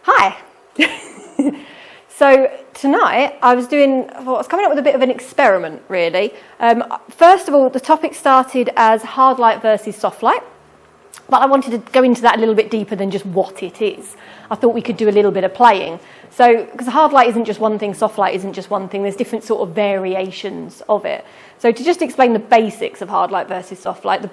Hi. So tonight I was coming up with a bit of an experiment, really. First of all, the topic started as hard light versus soft light, but I wanted to go into that a little bit deeper than just what it is. I thought we could do a little bit of playing. So, because hard light isn't just one thing, soft light isn't just one thing, there's different sort of variations of it. So to just explain the basics of hard light versus soft light, the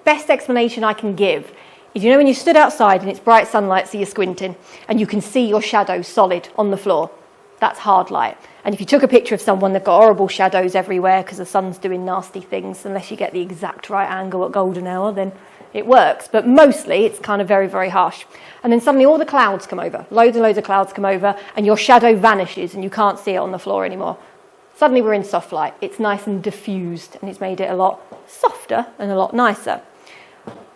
best explanation I can give is, when you stood outside and it's bright sunlight, so you're squinting, and you can see your shadow solid on the floor, that's hard light. And if you took a picture of someone, they've got horrible shadows everywhere because the sun's doing nasty things. Unless you get the exact right angle at golden hour, then it works. But mostly it's kind of very, very harsh. And then suddenly all the clouds come over, loads and loads of clouds come over, and your shadow vanishes and you can't see it on the floor anymore. Suddenly we're in soft light. It's nice and diffused, and it's made it a lot softer and a lot nicer.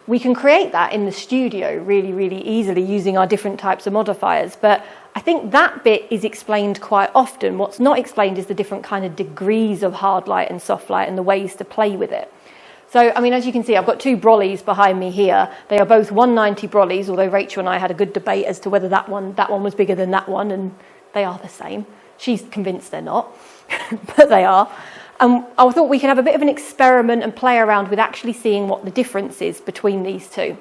We can create that in the studio really, really easily using our different types of modifiers. But I think that bit is explained quite often. What's not explained is the different kind of degrees of hard light and soft light and the ways to play with it. So, as you can see, I've got two Brollies behind me here. They are both 190 Brollies, although Rachel and I had a good debate as to whether that one was bigger than that one, and they are the same. She's convinced they're not, but they are. I thought we could have a bit of an experiment and play around with actually seeing what the difference is between these two.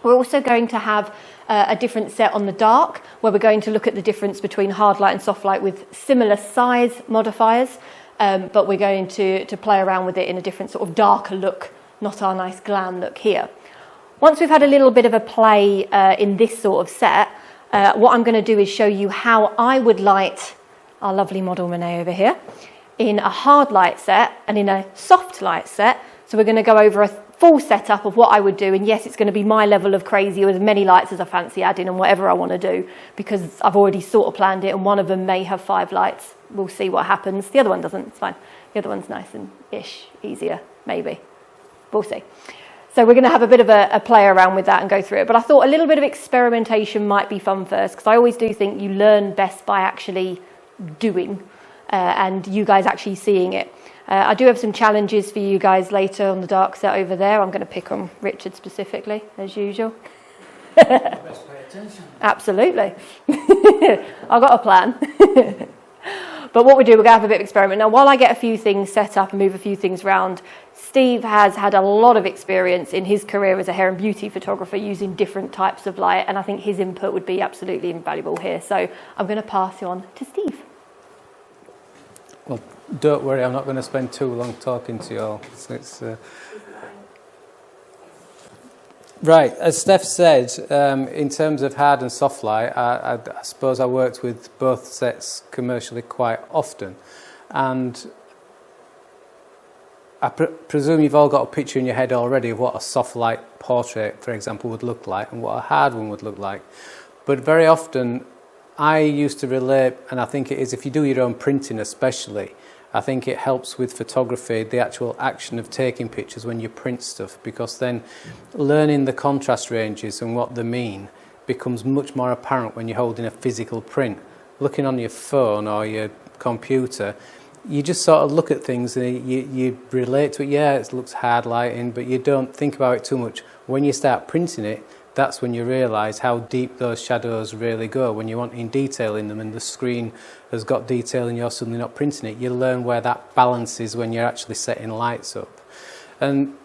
We're also going to have a different set on the dark, where we're going to look at the difference between hard light and soft light with similar size modifiers, but we're going to play around with it in a different sort of darker look, not our nice glam look here. Once we've had a little bit of a play in this sort of set, what I'm going to do is show you how I would light our lovely model Monet over here in a hard light set and in a soft light set. So we're going to go over a full setup of what I would do, and yes, it's going to be my level of crazy with as many lights as I fancy adding and whatever I want to do, because I've already sort of planned it, and one of them may have 5 lights. We'll see what happens. The other one doesn't, it's fine. The other one's nice and easier, maybe. We'll see. So we're going to have a bit of a play around with that and go through it. But I thought a little bit of experimentation might be fun first, because I always do think you learn best by actually doing and you guys actually seeing it. I do have some challenges for you guys later on the dark set over there. I'm going to pick on Richard specifically, as usual. Best pay attention. Absolutely. I've got a plan. But what we do, we're going to have a bit of experiment. Now, while I get a few things set up and move a few things around, Steve has had a lot of experience in his career as a hair and beauty photographer using different types of light, and I think his input would be absolutely invaluable here. So I'm going to pass you on to Steve. Well, don't worry, I'm not going to spend too long talking to you all. Right, as Steph said, in terms of hard and soft light, I suppose I worked with both sets commercially quite often. And I presume you've all got a picture in your head already of what a soft light portrait, for example, would look like and what a hard one would look like. But very often, I used to relate, and I think it is, if you do your own printing especially, I think it helps with photography, the actual action of taking pictures when you print stuff, because then learning the contrast ranges and what they mean becomes much more apparent when you're holding a physical print. Looking on your phone or your computer, you just sort of look at things and you relate to it. Yeah, it looks hard lighting, but you don't think about it too much. When you start printing it, that's when you realise how deep those shadows really go. When you're wanting detail in them and the screen has got detail and you're suddenly not printing it, you learn where that balance is when you're actually setting lights up. And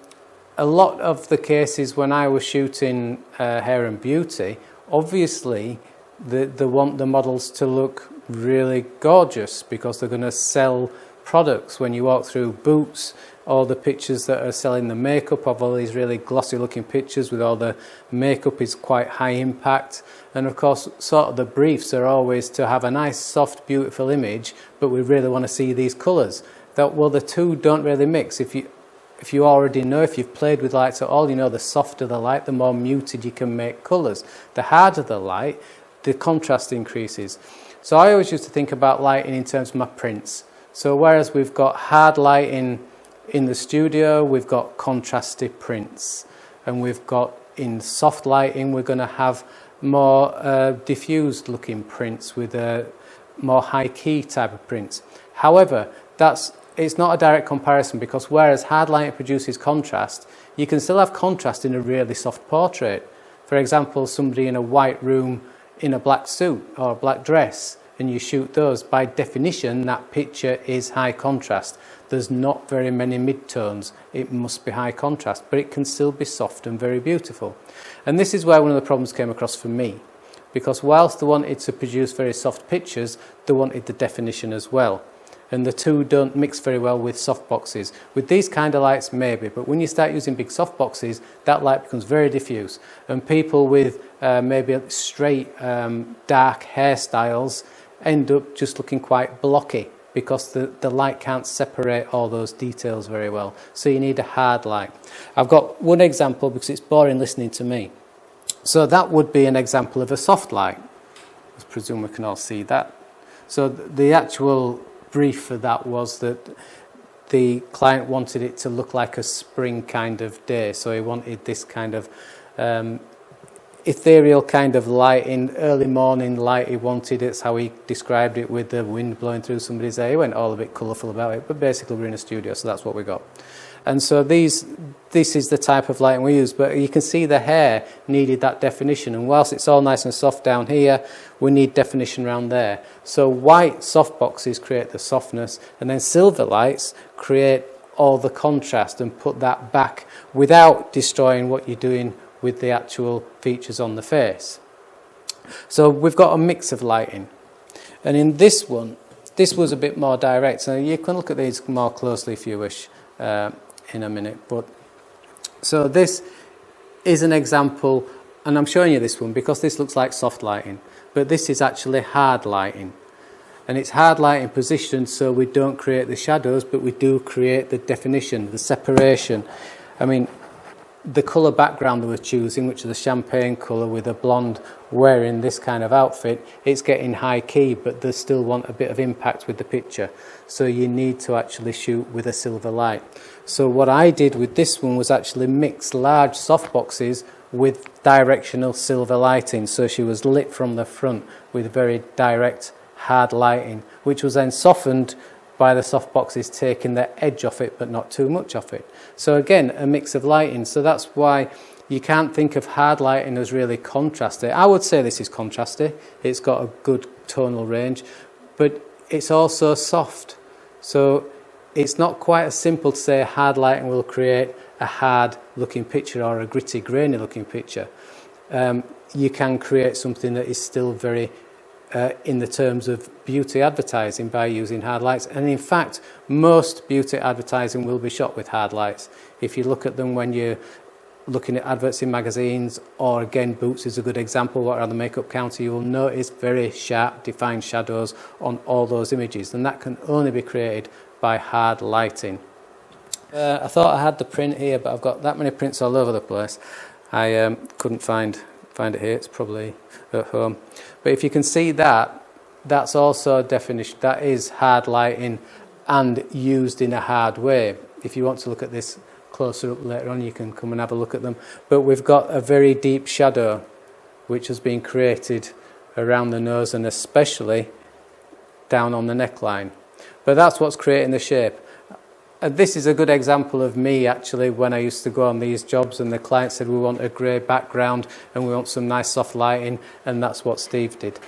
a lot of the cases when I was shooting hair and beauty, obviously they want the models to look really gorgeous because they're going to sell products. When you walk through Boots, all the pictures that are selling the makeup of all these really glossy looking pictures with all the makeup is quite high impact, and of course sort of the briefs are always to have a nice soft beautiful image, but we really want to see these colours. Well, the two don't really mix. If you already know, if you've played with lights at all, you know the softer the light, the more muted you can make colours. The harder the light, the contrast increases. So I always used to think about lighting in terms of my prints. So whereas we've got hard lighting in the studio, we've got contrasty prints, and we've got in soft lighting we're going to have more diffused looking prints with more high key type of prints. However, it's not a direct comparison, because whereas hard lighting produces contrast, you can still have contrast in a really soft portrait. For example, somebody in a white room in a black suit or a black dress and you shoot those, by definition that picture is high contrast. There's not very many midtones. It must be high contrast, but it can still be soft and very beautiful. And this is where one of the problems came across for me, because whilst they wanted to produce very soft pictures, they wanted the definition as well. And the two don't mix very well with softboxes. With these kind of lights, maybe, but when you start using big softboxes, that light becomes very diffuse. And people with maybe straight, dark hairstyles end up just looking quite blocky because the light can't separate all those details very well. So you need a hard light. I've got one example because it's boring listening to me. So that would be an example of a soft light. I presume we can all see that. So the actual brief for that was that the client wanted it to look like a spring kind of day. So he wanted this kind of ethereal kind of light, in early morning light he wanted. It's how he described it, with the wind blowing through somebody's hair. He went all a bit colourful about it, but basically we're in a studio, so that's what we got. And so this is the type of lighting we use, but you can see the hair needed that definition, and whilst it's all nice and soft down here, we need definition around there. So white softboxes create the softness, and then silver lights create all the contrast and put that back without destroying what you're doing with the actual features on the face. So we've got a mix of lighting, and in this one, this was a bit more direct. So you can look at these more closely if you wish in a minute. But so this is an example, and I'm showing you this one because this looks like soft lighting, but this is actually hard lighting. And it's hard lighting positioned so we don't create the shadows, but we do create the definition, the separation. I mean, the colour background that we're choosing, which is a champagne colour with a blonde wearing this kind of outfit, it's getting high key, but they still want a bit of impact with the picture. So you need to actually shoot with a silver light. So what I did with this one was actually mix large softboxes with directional silver lighting. So she was lit from the front with very direct, hard lighting, which was then softened by the softboxes taking the edge off it, but not too much off it. So again, a mix of lighting. So that's why you can't think of hard lighting as really contrasty. I would say this is contrasty. It's got a good tonal range, but it's also soft. So it's not quite as simple to say hard lighting will create a hard looking picture or a gritty, grainy looking picture. You can create something that is still very in the terms of beauty advertising by using hard lights. And in fact, most beauty advertising will be shot with hard lights. If you look at them when you're looking at adverts in magazines, or again, Boots is a good example, what are on the makeup counter, you will notice very sharp, defined shadows on all those images. And that can only be created by hard lighting. I thought I had the print here, but I've got that many prints all over the place. I couldn't find it here. It's probably at home. But if you can see that, that's also a definition. That is hard lighting and used in a hard way. If you want to look at this closer up later on, you can come and have a look at them. But we've got a very deep shadow which has been created around the nose and especially down on the neckline. But that's what's creating the shape. This is a good example of me actually when I used to go on these jobs and the client said we want a grey background and we want some nice soft lighting, and that's what Steve did.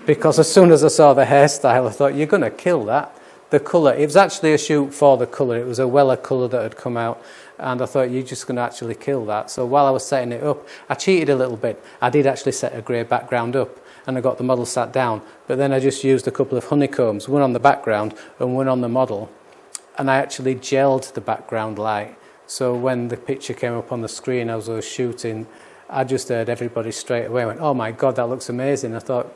Because as soon as I saw the hairstyle I thought, you're going to kill that. The colour, it was actually a shoot for the colour, it was a Weller colour that had come out, and I thought you're just going to actually kill that. So while I was setting it up, I cheated a little bit. I did actually set a grey background up and I got the model sat down, but then I just used a couple of honeycombs, one on the background and one on the model. And I actually gelled the background light. So when the picture came up on the screen as I was shooting, I just heard everybody straight away went, oh my God, that looks amazing. I thought,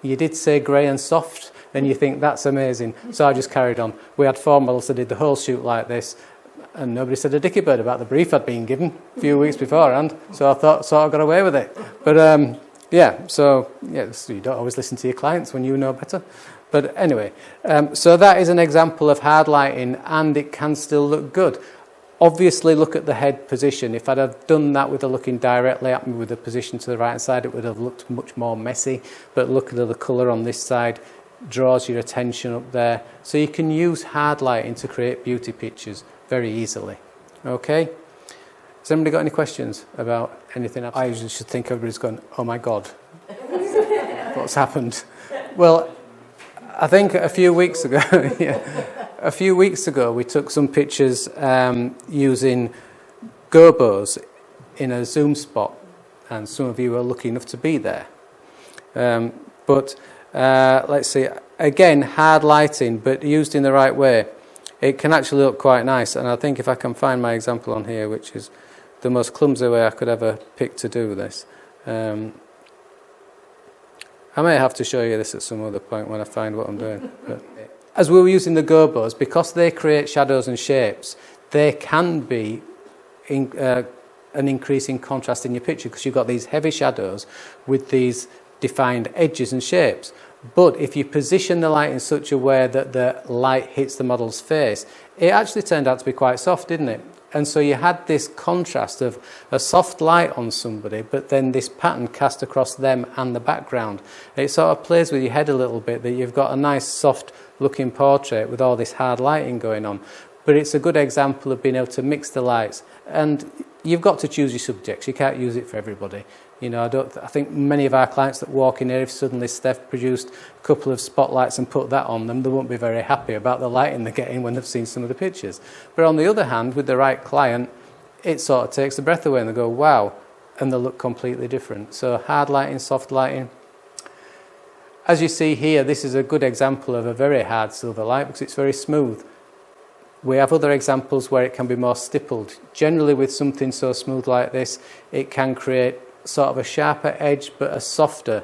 you did say grey and soft, and you think that's amazing. So I just carried on. We had 4 models that did the whole shoot like this, and nobody said a dicky bird about the brief I'd been given a few weeks beforehand. So I thought, so I got away with it. But so you don't always listen to your clients when you know better. But anyway, so that is an example of hard lighting, and it can still look good. Obviously, look at the head position. If I'd have done that with looking directly at me with the position to the right side, it would have looked much more messy. But look at the colour on this side, draws your attention up there. So you can use hard lighting to create beauty pictures very easily. Okay? Has anybody got any questions about anything else? I usually should think everybody's going, oh my God. what's happened. Well, I think a few weeks ago, we took some pictures using gobos in a Zoom spot, and some of you were lucky enough to be there. But let's see, again, hard lighting, but used in the right way, it can actually look quite nice. And I think if I can find my example on here, which is the most clumsy way I could ever pick to do this. I may have to show you this at some other point when I find what I'm doing. But as we were using the gobos, because they create shadows and shapes, they can be an increase in contrast in your picture, because you've got these heavy shadows with these defined edges and shapes. But if you position the light in such a way that the light hits the model's face, it actually turned out to be quite soft, didn't it? And so you had this contrast of a soft light on somebody, but then this pattern cast across them and the background. It sort of plays with your head a little bit, that you've got a nice soft looking portrait with all this hard lighting going on. But it's a good example of being able to mix the lights. And you've got to choose your subjects. You can't use it for everybody. You know, I think many of our clients that walk in here, if suddenly Steph produced a couple of spotlights and put that on them, they won't be very happy about the lighting they're getting when they've seen some of the pictures. But on the other hand, with the right client, it sort of takes the breath away and they go, wow, and they look completely different. So hard lighting, soft lighting. As you see here, this is a good example of a very hard silver light because it's very smooth. We have other examples where it can be more stippled. Generally with something so smooth like this, it can create sort of a sharper edge but a softer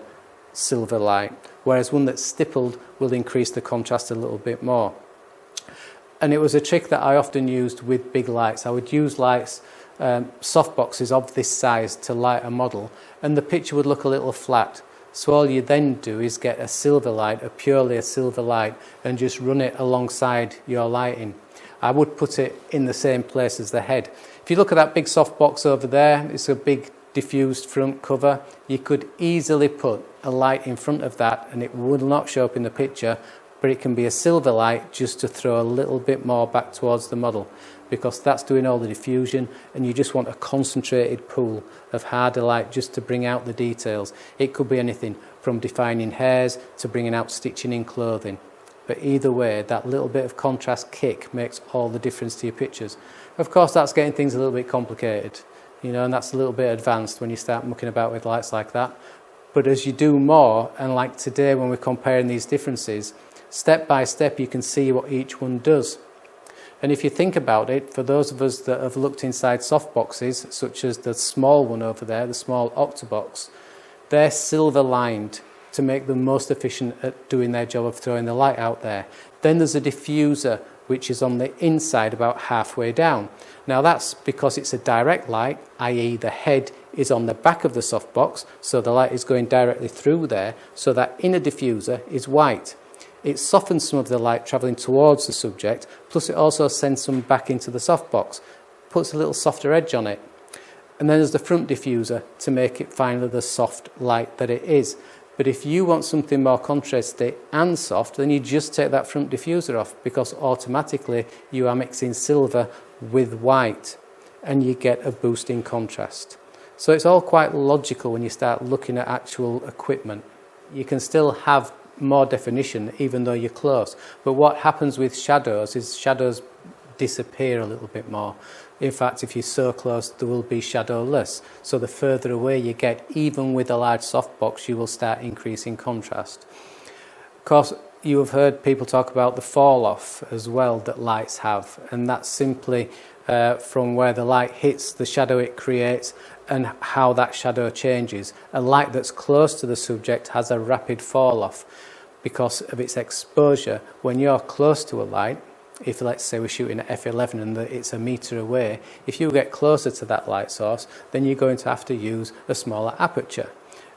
silver light, whereas one that's stippled will increase the contrast a little bit more. And it was a trick that I often used with big lights. I would use lights, soft boxes of this size to light a model, and the picture would look a little flat. So all you then do is get a silver light, purely a silver light, and just run it alongside your lighting. I would put it in the same place as the head. If you look at that big soft box over there, it's a big diffused front cover. You could easily put a light in front of that and it will not show up in the picture, but it can be a silver light just to throw a little bit more back towards the model, because that's doing all the diffusion and you just want a concentrated pool of harder light just to bring out the details. It could be anything from defining hairs to bringing out stitching in clothing. But either way, that little bit of contrast kick makes all the difference to your pictures. Of course, that's getting things a little bit complicated, you know, and that's a little bit advanced when you start mucking about with lights like that. But as you do more, and like today when we're comparing these differences, step by step you can see what each one does. And if you think about it, for those of us that have looked inside soft boxes, such as the small one over there, the small Octobox, they're silver lined to make them most efficient at doing their job of throwing the light out there. Then there's a diffuser which is on the inside about halfway down. Now that's because it's a direct light, i.e. the head is on the back of the softbox, so the light is going directly through there, so that inner diffuser is white. It softens some of the light travelling towards the subject, plus it also sends some back into the softbox, puts a little softer edge on it. And then there's the front diffuser to make it finally the soft light that it is. But if you want something more contrasty and soft, then you just take that front diffuser off, because automatically you are mixing silver with white and you get a boost in contrast. So it's all quite logical when you start looking at actual equipment. You can still have more definition even though you're close. But what happens with shadows is shadows disappear a little bit more. In fact, if you're so close, there will be shadowless. So the further away you get, even with a large softbox, you will start increasing contrast. Of course, you have heard people talk about the fall-off as well that lights have, and that's simply from where the light hits the shadow it creates and how that shadow changes. A light that's close to the subject has a rapid fall-off because of its exposure. When you're close to a light, if let's say we're shooting at f11 and it's a metre away, if you get closer to that light source, then you're going to have to use a smaller aperture.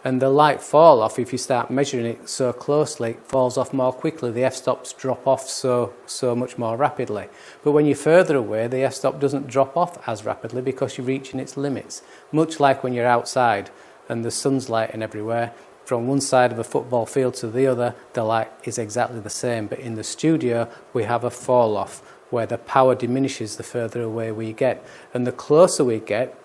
And the light fall off, if you start measuring it so closely, falls off more quickly. The f-stops drop off so much more rapidly. But when you're further away, the f-stop doesn't drop off as rapidly because you're reaching its limits. Much like when you're outside and the sun's lighting everywhere, from one side of a football field to the other, the light is exactly the same. But in the studio, we have a fall-off where the power diminishes the further away we get. And the closer we get,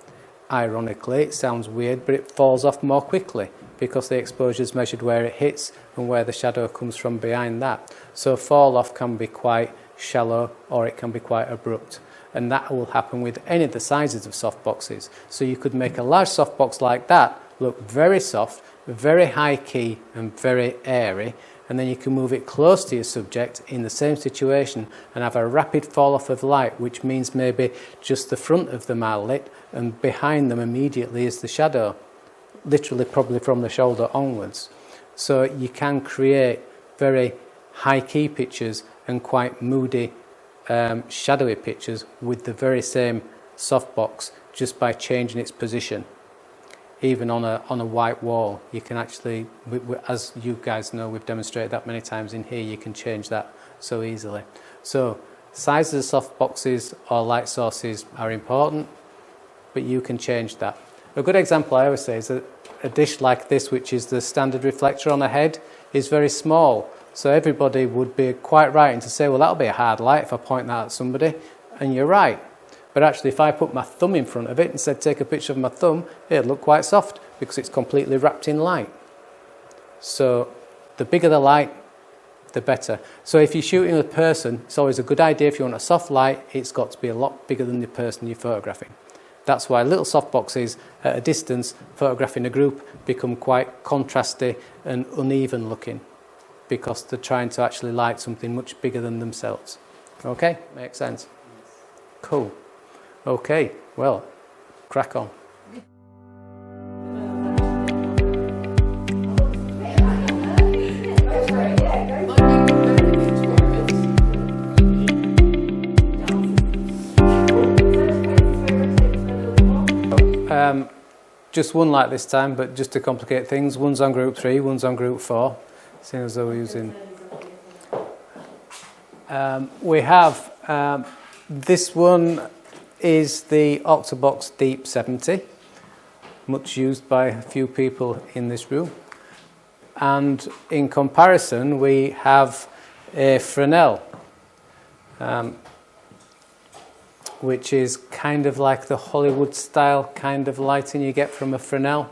ironically, it sounds weird, but it falls off more quickly because the exposure is measured where it hits and where the shadow comes from behind that. So fall off can be quite shallow or it can be quite abrupt. And that will happen with any of the sizes of softboxes. So you could make a large softbox like that look very soft, very high key and very airy, and then you can move it close to your subject in the same situation and have a rapid fall off of light, which means maybe just the front of them are lit and behind them immediately is the shadow, literally probably from the shoulder onwards. So you can create very high key pictures and quite moody shadowy pictures with the very same softbox just by changing its position. Even on a white wall, you can actually, as you guys know, we've demonstrated that many times in here, you can change that so easily. So sizes of softboxes or light sources are important, but you can change that. A good example I always say is a dish like this, which is the standard reflector on a head, is very small. So everybody would be quite right in to say, well, that'll be a hard light if I point that at somebody. And you're right. But actually, if I put my thumb in front of it and said, take a picture of my thumb, it'd look quite soft because it's completely wrapped in light. So the bigger the light, the better. So if you're shooting a person, it's always a good idea if you want a soft light, it's got to be a lot bigger than the person you're photographing. That's why little softboxes at a distance, photographing a group, become quite contrasty and uneven looking, because they're trying to actually light something much bigger than themselves. Okay, makes sense. Cool. Okay, well, crack on. Just one light this time, but just to complicate things, one's on group 3, one's on group 4. Seeing as though we're using... we have this one is the Octobox Deep 70, much used by a few people in this room. And in comparison, we have a Fresnel, which is kind of like the Hollywood style kind of lighting you get from a Fresnel.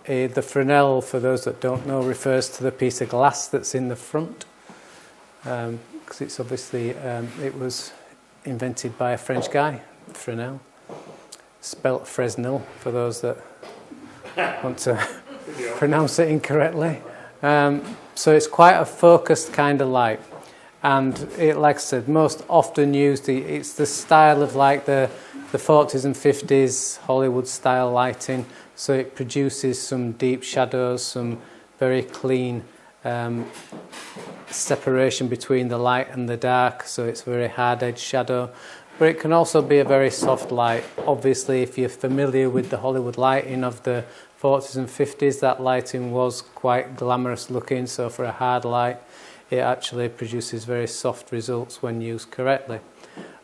The Fresnel, for those that don't know, refers to the piece of glass that's in the front, because it's obviously, it was invented by a French guy, Fresnel, spelt Fresnel for those that want to pronounce it incorrectly. So it's quite a focused kind of light, and it, like I said, most often used, it's the style of like the 40s and 50s Hollywood style lighting. So it produces some deep shadows, some very clean separation between the light and the dark, so it's very hard-edged shadow. But it can also be a very soft light. Obviously, if you're familiar with the Hollywood lighting of the 40s and 50s, that lighting was quite glamorous looking, so for a hard light, it actually produces very soft results when used correctly.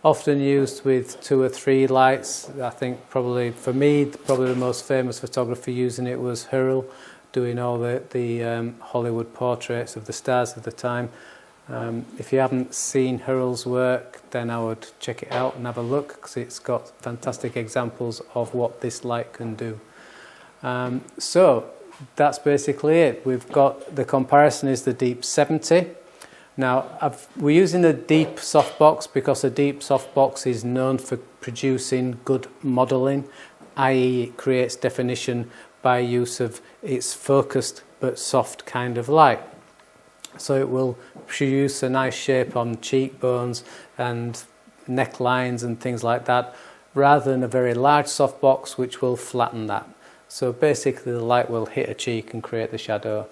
Often used with 2 or 3 lights. I think probably, for me, probably the most famous photographer using it was Hurrell, doing all the Hollywood portraits of the stars of the time. If you haven't seen Hurrell's work, then I would check it out and have a look, because it's got fantastic examples of what this light can do. So that's basically it. We've got, the comparison is the Deep 70. Now, we're using a deep softbox because a deep softbox is known for producing good modelling, i.e. it creates definition by use of its focused but soft kind of light. So it will produce a nice shape on cheekbones and necklines and things like that, rather than a very large softbox which will flatten that. So basically the light will hit a cheek and create the shadow,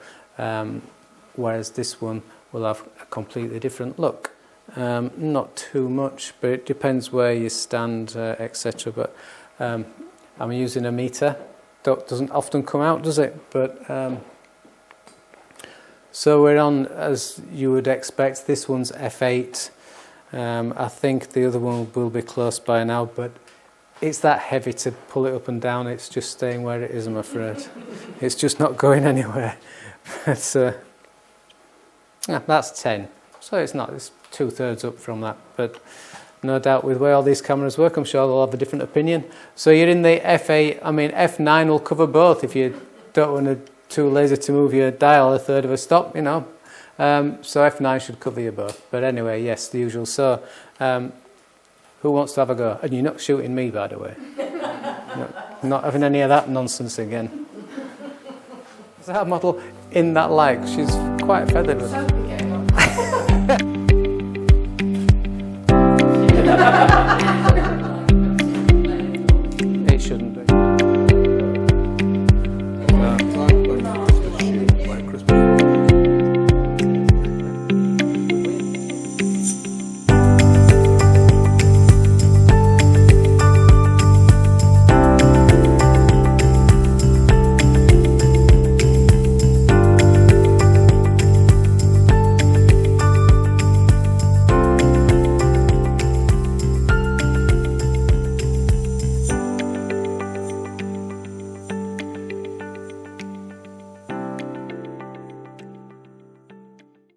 whereas this one will have a completely different look. Not too much, but it depends where you stand, etc. But I'm using a meter. Doesn't often come out, does it? But so we're on, as you would expect, this one's f8. I think the other one will be close by now, but it's that heavy to pull it up and down. It's just staying where it is, I'm afraid. It's just not going anywhere. That's 10. So it's 2/3 up from that. But no doubt with the way all these cameras work, I'm sure they'll have a different opinion. So you're in the f8, I mean f9 will cover both. If you don't want to too lazy to move your dial a third of a stop, you know. So F9 should cover you both. But anyway, yes, the usual. So who wants to have a go? And you're not shooting me, by the way. No, not having any of that nonsense again. Is that model in that light? She's quite feathered.